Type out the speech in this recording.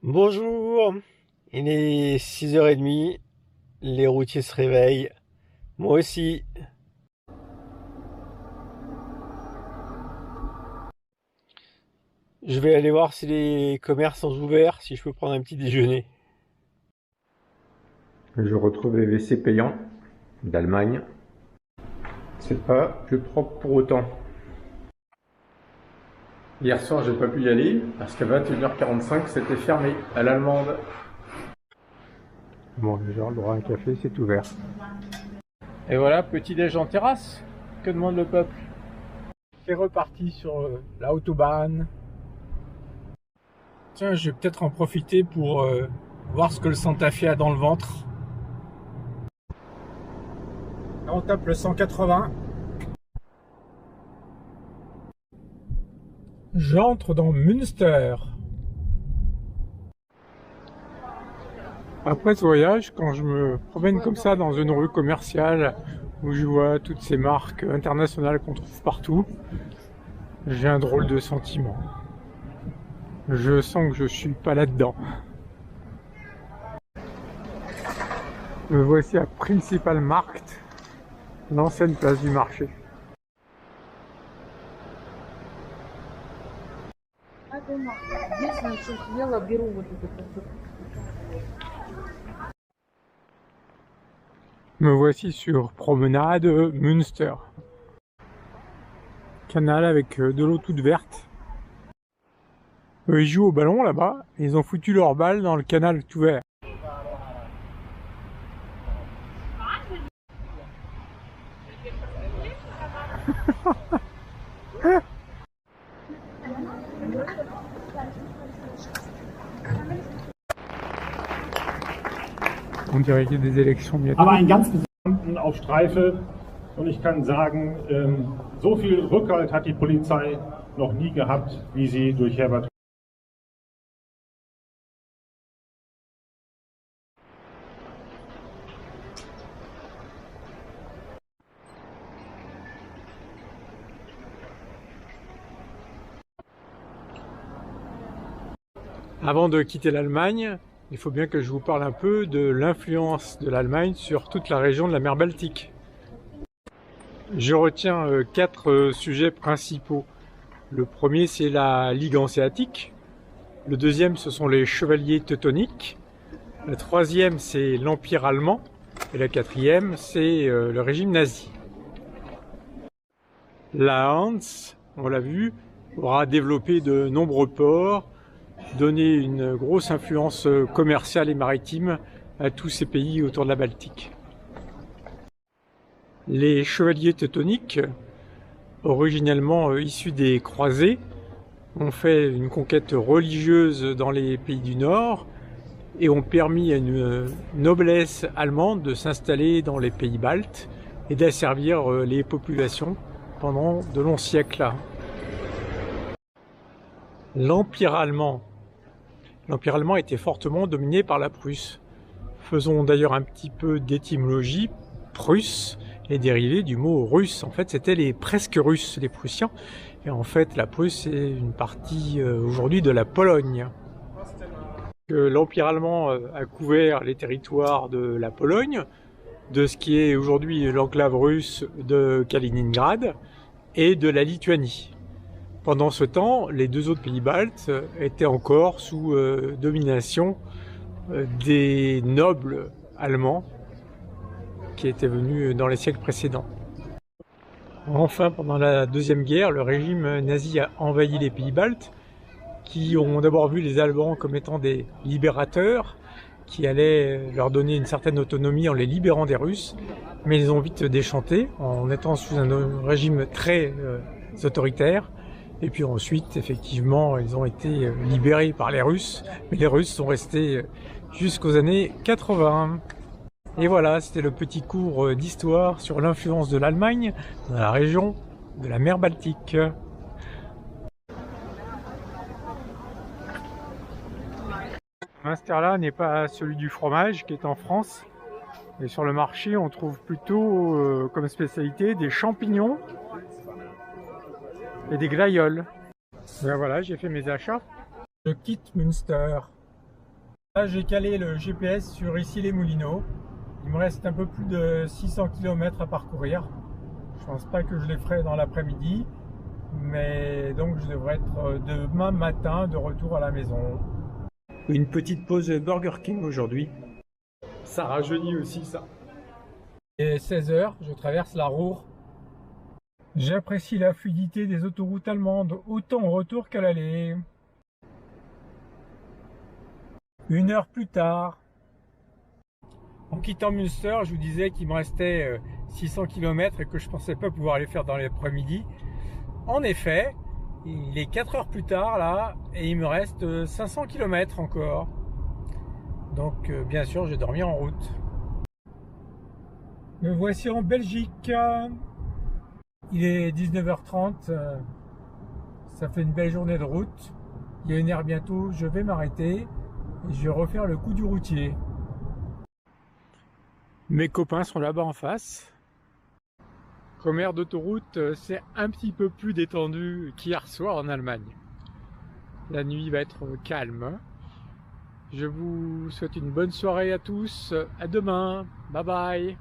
Bonjour, il est 6h30, les routiers se réveillent, moi aussi. Je vais aller voir si les commerces sont ouverts, si je peux prendre un petit déjeuner. Je retrouve les WC payants d'Allemagne. C'est pas plus propre pour autant. Hier soir, j'ai pas pu y aller parce qu'à 21h45, c'était fermé à l'allemande. Bon, j'ai le droit à un café, c'est ouvert. Et voilà, petit déj en terrasse. Que demande le peuple? C'est reparti sur la autobahn. Tiens, je vais peut-être en profiter pour voir ce que le Santa Fe a dans le ventre. Là, on tape le 180. J'entre dans Münster. Après ce voyage, quand je me promène comme ça dans une rue commerciale où je vois toutes ces marques internationales qu'on trouve partout, j'ai un drôle de sentiment. Je sens que je suis pas là-dedans. Me voici à Principal Markt, l'ancienne place du marché. Me voici sur promenade Münster. Canal avec de l'eau toute verte. Ils jouent au ballon là-bas, et ils ont foutu leur balle dans le canal tout vert. On dirait qu'il y a des élections bientôt. Aber einen ganz besonderen auf Streife. Und ich kann sagen, so viel Rückhalt hat die Polizei noch nie gehabt, wie sie durch Herbert. Avant de quitter l'Allemagne, il faut bien que je vous parle un peu de l'influence de l'Allemagne sur toute la région de la mer Baltique. Je retiens quatre sujets principaux. Le premier, c'est la Ligue hanséatique. Le deuxième, ce sont les chevaliers teutoniques. La troisième, c'est l'Empire allemand. Et la quatrième, c'est le régime nazi. La Hanse, on l'a vu, aura développé de nombreux ports, donné une grosse influence commerciale et maritime à tous ces pays autour de la Baltique. Les chevaliers teutoniques, originellement issus des croisés, ont fait une conquête religieuse dans les pays du Nord et ont permis à une noblesse allemande de s'installer dans les pays baltes et d'asservir les populations pendant de longs siècles. L'Empire allemand était fortement dominé par la Prusse. Faisons d'ailleurs un petit peu d'étymologie. Prusse est dérivé du mot russe. En fait, c'était les presque russes, les Prussiens. Et en fait, la Prusse est une partie aujourd'hui de la Pologne. L'Empire allemand a couvert les territoires de la Pologne, de ce qui est aujourd'hui l'enclave russe de Kaliningrad et de la Lituanie. Pendant ce temps, les deux autres pays baltes étaient encore sous domination des nobles allemands qui étaient venus dans les siècles précédents. Enfin, pendant la Deuxième Guerre, le régime nazi a envahi les pays baltes, qui ont d'abord vu les Allemands comme étant des libérateurs, qui allaient leur donner une certaine autonomie en les libérant des Russes, mais ils ont vite déchanté en étant sous un régime très autoritaire. Et puis ensuite, effectivement, ils ont été libérés par les Russes, mais les Russes sont restés jusqu'aux années 80. Et voilà, c'était le petit cours d'histoire sur l'influence de l'Allemagne dans la région de la mer Baltique. Münster-là n'est pas celui du fromage qui est en France. Et sur le marché, on trouve plutôt comme spécialité des champignons et des glaïeuls. Ben voilà, j'ai fait mes achats. Je quitte Münster. Là, j'ai calé le GPS sur Issy-les-Moulineaux. Il me reste un peu plus de 600 km à parcourir. Je pense pas que je les ferai dans l'après-midi, mais donc je devrais être demain matin de retour à la maison. Une petite pause Burger King aujourd'hui. Ça rajeunit aussi ça. Il est 16h, je traverse la Ruhr. J'apprécie la fluidité des autoroutes allemandes, autant au retour qu'à l'aller. 1 heure plus tard. En quittant Münster, je vous disais qu'il me restait 600 km et que je ne pensais pas pouvoir les faire dans l'après-midi. En effet, il est 4 heures plus tard là et il me reste 500 km encore. Donc bien sûr, je vais dormir en route. Me voici en Belgique. Il est 19h30. Ça fait une belle journée de route. Il y a 1 heure bientôt, je vais m'arrêter et je vais refaire le coup du routier. Mes copains sont là-bas en face. Comme aire d'autoroute, c'est un petit peu plus détendu qu'hier soir en Allemagne. La nuit va être calme. Je vous souhaite une bonne soirée à tous. À demain. Bye bye.